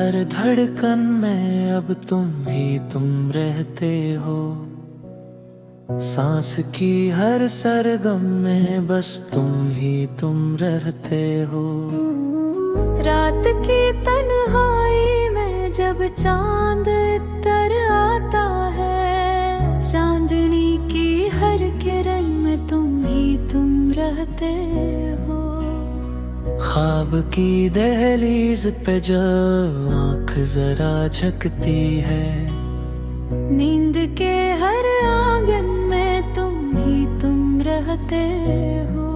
हर धड़कन में अब तुम रहते हो। सांस की हर सरगम में बस तुम रहते हो। रात की तन्हाई में जब चांद इतर आता है, चांदनी की हर किरण में तुम रहते हो। ख्वाब की दहलीज पे जब आँख जरा झकती है, नींद के हर आंगन में तुम रहते हो।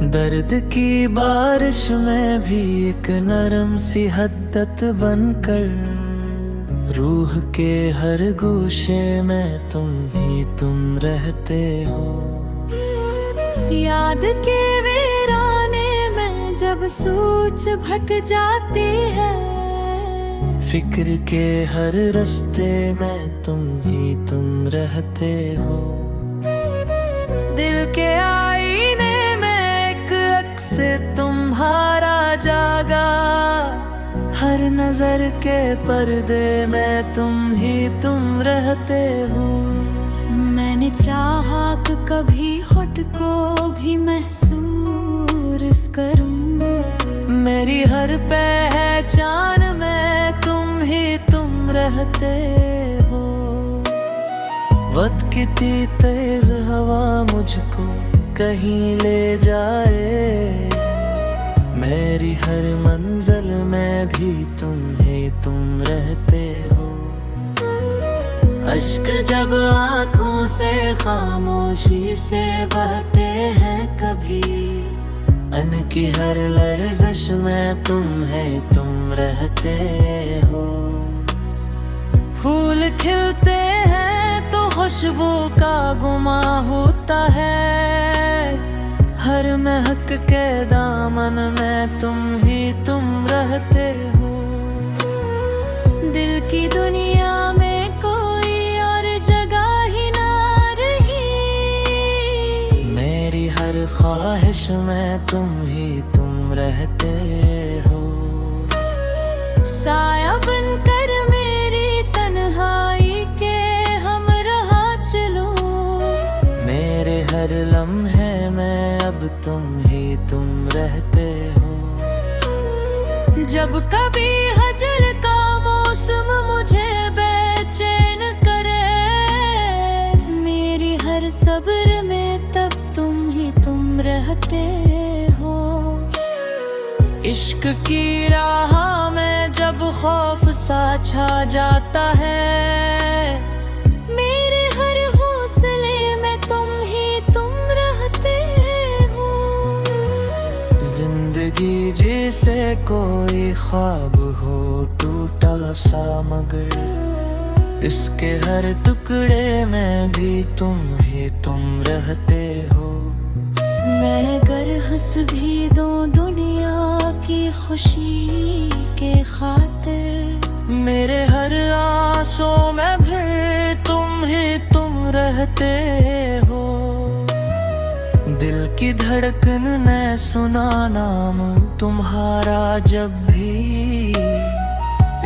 दर्द की बारिश में भी एक नरम सी हद्दत बनकर, रूह के हर गोशे में तुम रहते हो। याद के वीराने में जब सोच भटक जाती है, फिक्र के हर रास्ते में तुम रहते हो। दिल के आईने में एक अक्स से तुम्हारा जागा, हर नजर के पर्दे में तुम रहते हो। मैंने चाहा कि कभी होठ को भी महसूस करूं, मेरी हर पहचान में तुम रहते हो। वक्त की तेज हवा मुझको कहीं ले जाए, मेरी हर मंजिल में भी तुम रहते हो। अश्क जब आँखों से खामोशी से बहते हैं कभी, अन की हर लर्जिश में तुम रहते हो। फूल खिलते हैं तो खुशबू का गुमा होता है, हर महक के दामन में तुम रहते हो। दिल की दुनिया में कोई और जगह ही ना रही, मेरी हर ख्वाहिश में तुम रहते हो। साया बनकर मेरी तन्हाई के हमराह चलो, मेरे हर लम्हे में अब तुम रहते हो। जब कभी हजर का मौसम मुझे बेचैन करे, मेरी हर सब्र में तब तुम रहते हो। इश्क की राह में जब खौफ सा छा जाता है, मेरे हर हौसले में तुम रहते हो। जिंदगी जैसे कोई ख्वाब हो टूटा सा, मगर इसके हर टुकड़े में भी तुम रहते हो। मैं गर हंस भी दूं दुनिया की खुशी के खातिर, मेरे हर आंसू में भी तुम रहते हो। दिल की धड़कन ने सुना नाम तुम्हारा जब भी,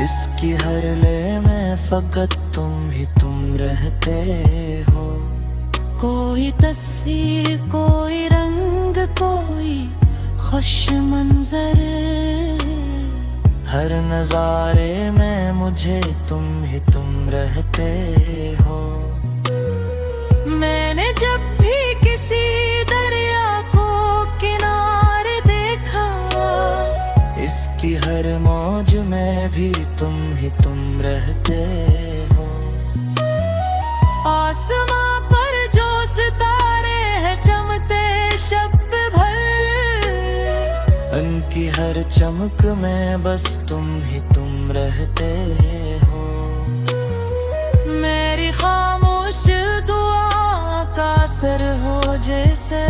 इसकी हर ले में फकत तुम रहते हो। कोई तस्वीर, कोई रंग, कोई खुश मंजर, हर नजारे में मुझे तुम रहते हो। मैंने जब भी किसी दरिया को किनारे देखा, इसकी हर मौज में भी तुम रहते हो। आसमां पर जो सितारे हैं चमकते शब भर, उनकी हर चमक में बस तुम रहते हो। मेरी खामोश दुआ का असर हो जैसे,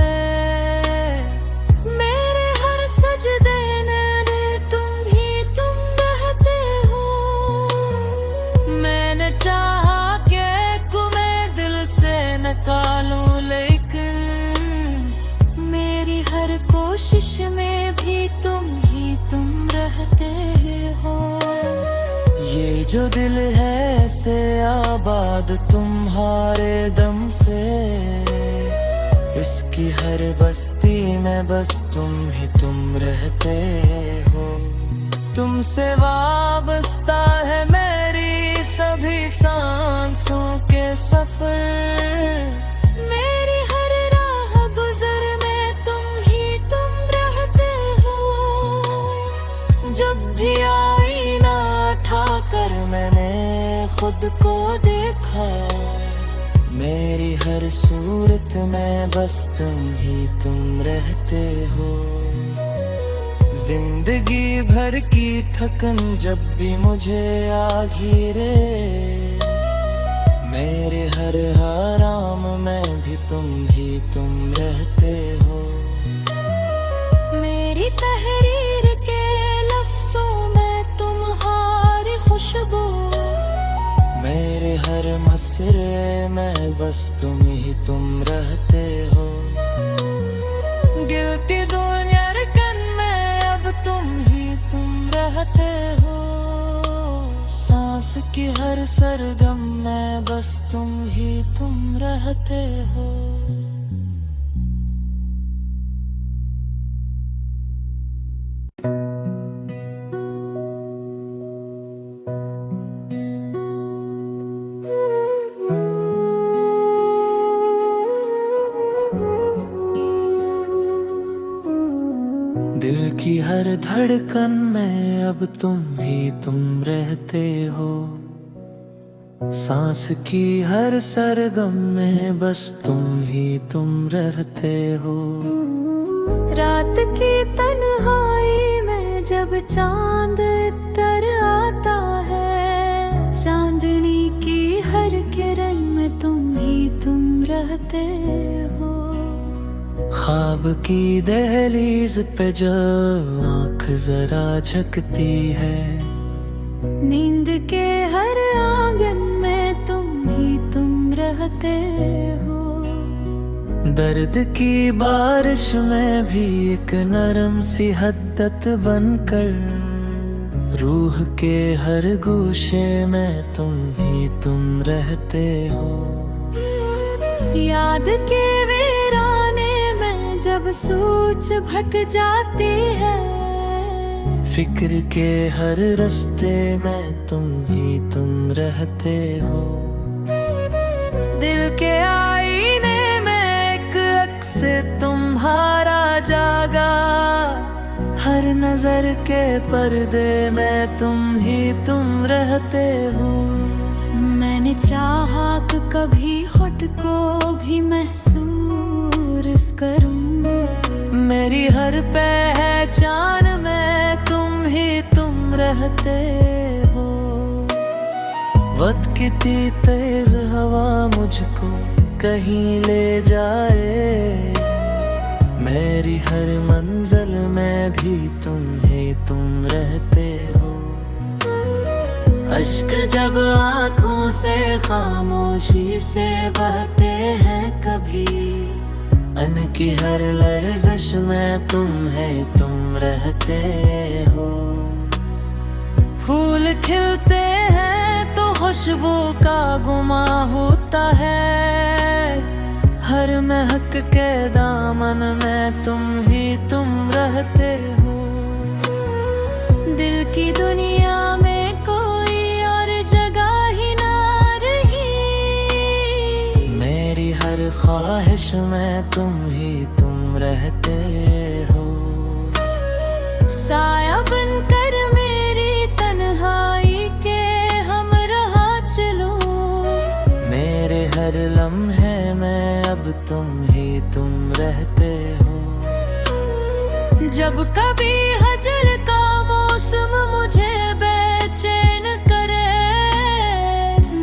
मेरे हर सजदे में तुम रहते हो। मैंने चाहा कि तुम्हें दिल से निकालूं, लेकिन मेरी हर कोशिश में भी तुम रहते हो। जो दिल है से आबाद तुम्हारे दम से, इसकी हर बस्ती में बस तुम रहते हो। तुमसे वाबस्ता है मेरी सभी सांसों के सफर, मेरी हर राह गुजर में तुम रहते हो। जब भी आईना उठाकर मैंने खुद को देखा, मेरी हर सूरत में बस तुम रहते हो। जिंदगी भर की थकन जब भी मुझे आ घिरे, मेरे हर आराम में भी तुम रहते हो। मेरी तहरीर के लफ्जों में तुम्हारी खुशबू, मेरे हर मसरे में बस तुम रहते हो। गिलती दुनिया में अब तुम रहते हो। सांस की हर सरगम में बस तुम रहते हो। दिल की हर धड़कन में अब तुम रहते हो। सांस की हर सरगम में बस तुम रहते हो। रात की तन्हाई में जब चांद इतर आता है, चांदनी की हर किरण में तुम रहते हो। ख्वाब की दहलीज पे जब आँख जरा झकती है, नींद के हर आंगन में तुम रहते हो। दर्द की बारिश में भी एक नरम सी हद्दत बनकर, रूह के हर गोशे में तुम रहते हो। याद के वीराने में जब सोच भटक जाती है, फिक्र के हर रास्ते में तुम रहते हो। दिल के आईने में एक अक्स से तुम्हारा जागा, हर नजर के पर्दे में तुम रहते हो। मैंने चाहा तो कभी होठ को भी महसूस करूं, मेरी हर पहचान में तुम रहते हो। वक्त की तेज हवा मुझको कहीं ले जाए, मेरी हर मंजिल में भी तुम रहते हो। अश्क जब आँखों से खामोशी से बहते हैं कभी, अन की हर लर्जिश में तुम रहते हो। फूल खिलते हैं तो खुशबू का गुमा होता है, हर महक के दामन में तुम रहते हो। दिल की दुनिया में कोई और जगह ही ना रही, मेरी हर ख्वाहिश में तुम रहते हो। साया बनकर मेरी तन्हाई के हमराह चलो, मेरे हर लम्हे में अब तुम रहते हो। जब कभी हजर का मौसम मुझे बेचैन करे,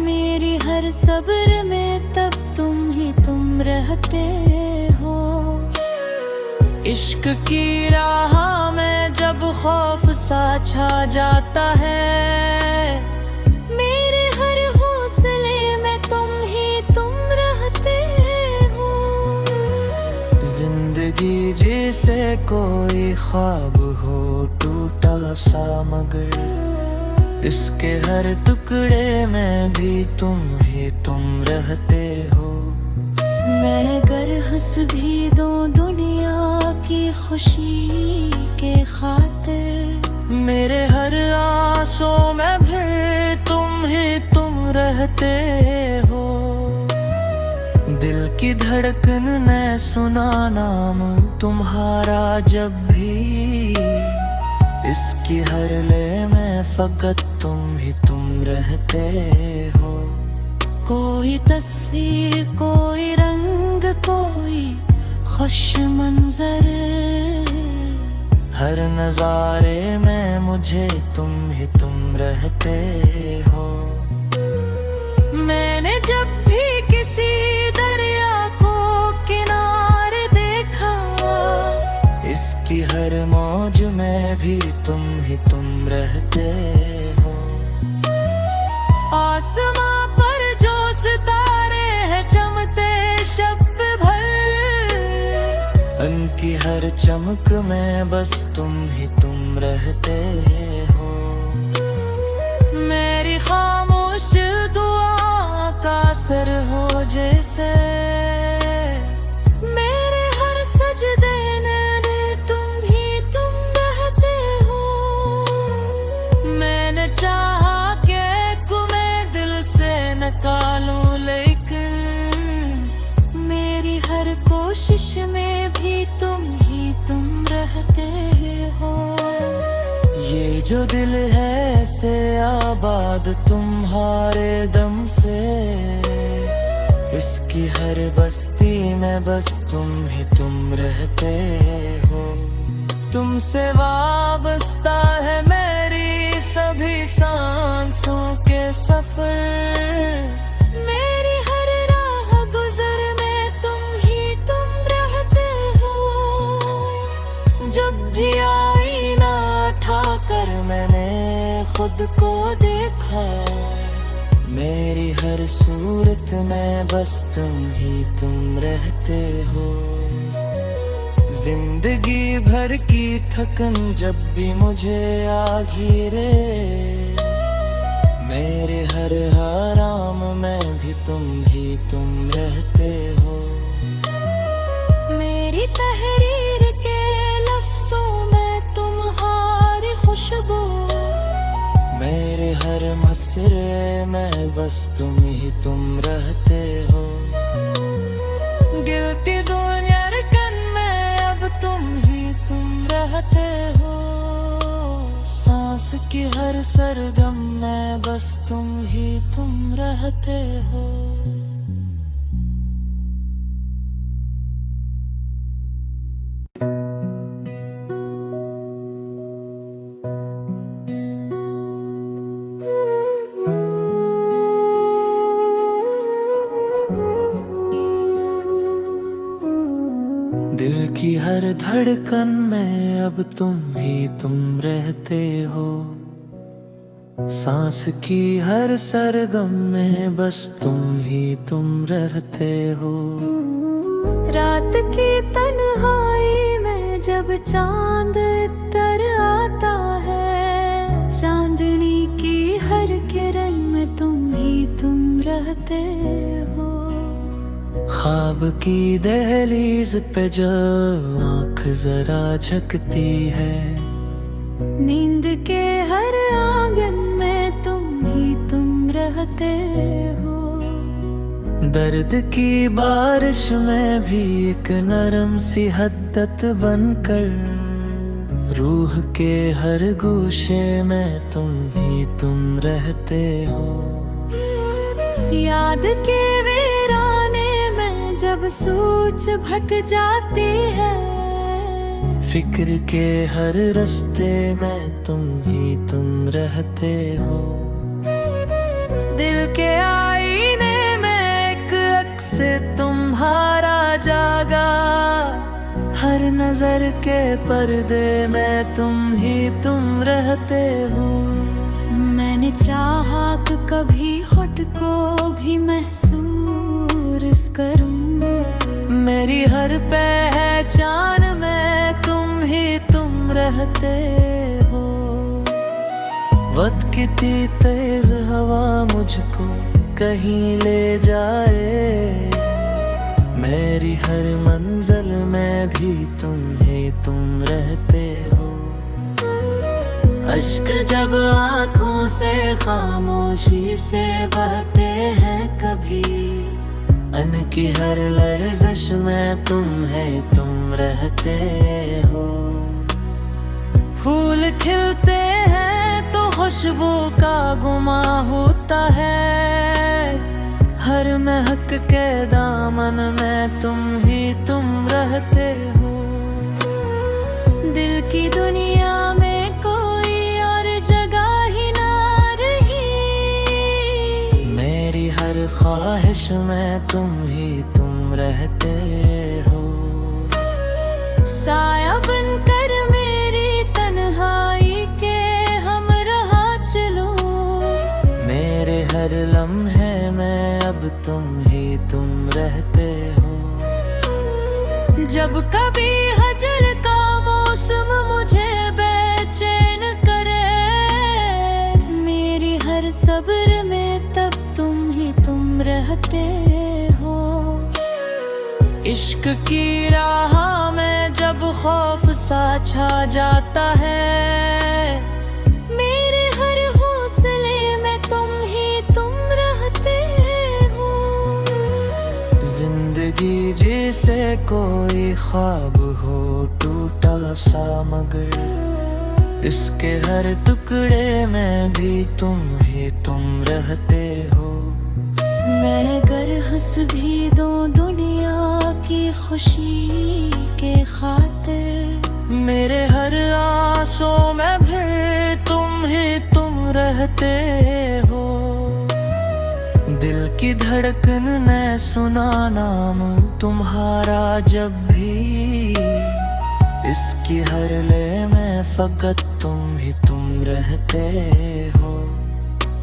मेरी हर सब्र में तब तुम रहते हो। इश्क की राह में जब खौफ सा छा जाता है, मेरे हर हौसले में तुम रहते हो। जिंदगी जैसे कोई ख्वाब हो टूटा सा, मगर इसके हर टुकड़े में भी तुम ही तुम रहते हो। मैं अगर हंस भी दूं दुनिया की खुशी के खातिर, मेरे हर आंसू में भी तुम ही तुम रहते हो। दिल की धड़कन ने सुना नाम तुम्हारा जब भी, इसकी हर लय में फकत तुम ही तुम रहते हो। कोई तस्वीर, कोई रंग, कोई खुश मंजर, हर नजारे में मुझे तुम ही तुम रहते हो। मैंने जब भी किसी दरिया को किनारे देखा, इसकी हर मौज में भी तुम ही तुम रहते हो। आसमां पर जो सितारे हैं चमकते शब भर, उनकी हर चमक में बस तुम ही तुम रहते हो। मेरी खामोश दुआ का असर हो जैसे, मेरे हर सजदे में तुम ही तुम रहते हो। मैंने चाहा कि तुम्हें दिल से निकालूं, लेकिन मेरी हर कोशिश में भी तुम ही तुम रहते हो। ये जो दिल है से आबाद तुम्हारे दम से, इसकी हर बस्ती में बस तुम ही तुम रहते हो। तुमसे वाबस्ता है मेरी सभी सांसों के सफर, मेरी हर राह गुजर में तुम ही तुम रहते हो। जब भी आईना उठाकर मैंने खुद को देखा, मेरी हर सूरत में बस तुम ही तुम रहते हो। जिंदगी भर की थकन जब भी मुझे आ घिरे, मेरे हर आराम में भी तुम ही तुम रहते हो। मेरी तहरीर के लफ्जों में तुम्हारी खुशबू, मेरे हर मसरे में बस तुम ही तुम रहते हो। गिरती दुनिया रकन में अब तुम ही तुम रहते हो। सांस की हर सरगम में बस तुम ही तुम रहते हो। दिल की हर धड़कन में अब तुम ही तुम रहते हो। सांस की हर सरगम में बस तुम ही तुम रहते हो। रात की तन्हाई में जब चांद इतर आता है, चांदनी की हर किरण में तुम ही तुम रहते हो। ख्वाब की दहलीज पे जब आँख जरा झकती है, नींद के हर आंगन में तुम ही तुम रहते हो। दर्द की बारिश में भी एक नरम सी हद्दत बनकर, रूह के हर गोशे में तुम ही तुम रहते हो। याद के वीराने में जब सोच भट जाती है, फिक्र के हर रास्ते में तुम ही तुम रहते हो। दिल के आईने में एक अक्स तुम्हारा जागा, हर नजर के पर्दे में तुम ही तुम रहते हो। मैंने चाहा कि कभी होठ को भी महसूस करूं, मेरी हर पहचान में तुम ही तुम रहते हो। वक्त की तेज हवा मुझको कहीं ले जाए, मेरी हर मंजिल में भी तुम रहते हो। अश्क जब आँखों से खामोशी से बहते हैं कभी, अन की हर लर्जिश में तुम रहते हो। फूल खिलते हैं तो खुशबू का गुमा होता है, हर महक के दामन में तुम रहते हो। दिल की दुनिया में कोई और जगह ही ना रही, मेरी हर ख्वाहिश में तुम रहते हो। साया बनकर मेरी तन्हाई के हमराह चलो, मेरे हर लम्हे में अब तुम रहते हो। जब कभी हजर का मौसम मुझे बेचैन करे, मेरी हर सब्र में तब तुम रहते हो। इश्क की राह में जब खौफ सा छा जाता है, मेरे हर हौसले में तुम रहते हो। जिंदगी जैसे कोई ख्वाब हो टूटा सा, मगर इसके हर टुकड़े में भी तुम रहते हो। मैं गर हंस भी दूं दुनिया की खुशी के खातिर, मेरे हर आंसू में भी तुम रहते हो। दिल की धड़कन ने सुना नाम तुम्हारा जब भी, इसकी हर ले में फकत तुम रहते हो।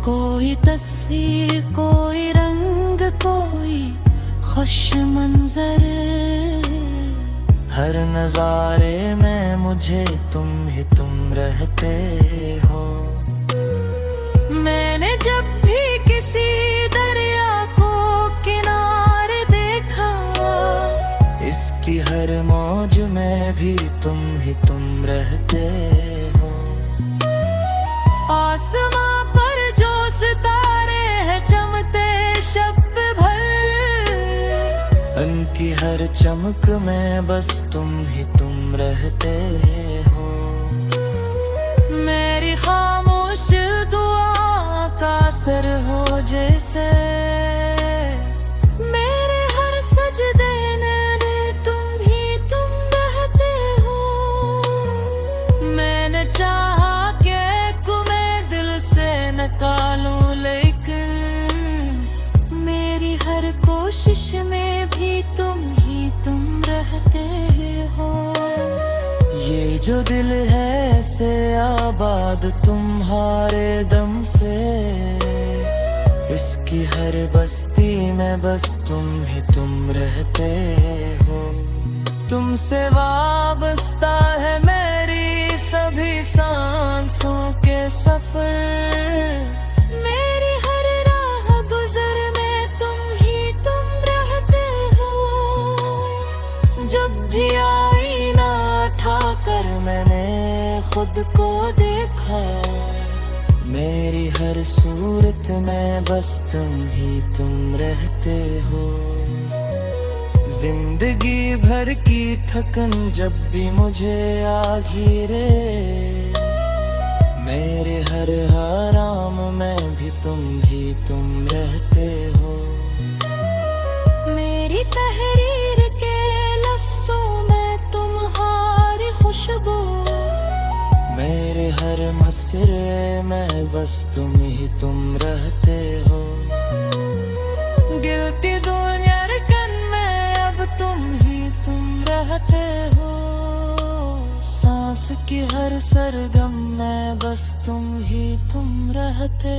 कोई तस्वीर, कोई रंग, कोई खुश मंजर, हर नजारे में मुझे तुम रहते हो। मैंने जब भी किसी दरिया को किनारे देखा, इसकी हर मौज में भी तुम रहते हो। आसमां पर जो सितारे हैं चमकते शब भर, उनकी हर चमक में बस तुम रहते हो। मेरी खामोश दुआ का असर हो जैसे, मेरे हर सजदे में तुम रहते हो। मैंने चाहा कि तुम्हें दिल से निकालूं, लेकिन मेरी हर कोशिश में भी तुम रहते हो। ये जो दिल है से आबाद तुम्हारे दम से, इसकी हर बस्ती में बस तुम रहते हो। तुमसे वाबस्ता है मेरी सभी सांसों के सफर, मेरी हर राह गुजर में तुम रहते हो। जब भी आईना उठाकर मैंने खुद को देखा, मेरी हर सूरत में बस तुम रहते हो। जिंदगी भर की थकन जब भी मुझे आ घिरे, मेरे हर आराम में भी तुम रहते हो। मेरी तहरीर के लफ्जों में तुम्हारी खुशबू, मेरे हर मसरे में बस तुम रहते हो। गिलती दुनिया में अब तुम रहते हो। सांस की हर सरगम में बस तुम रहते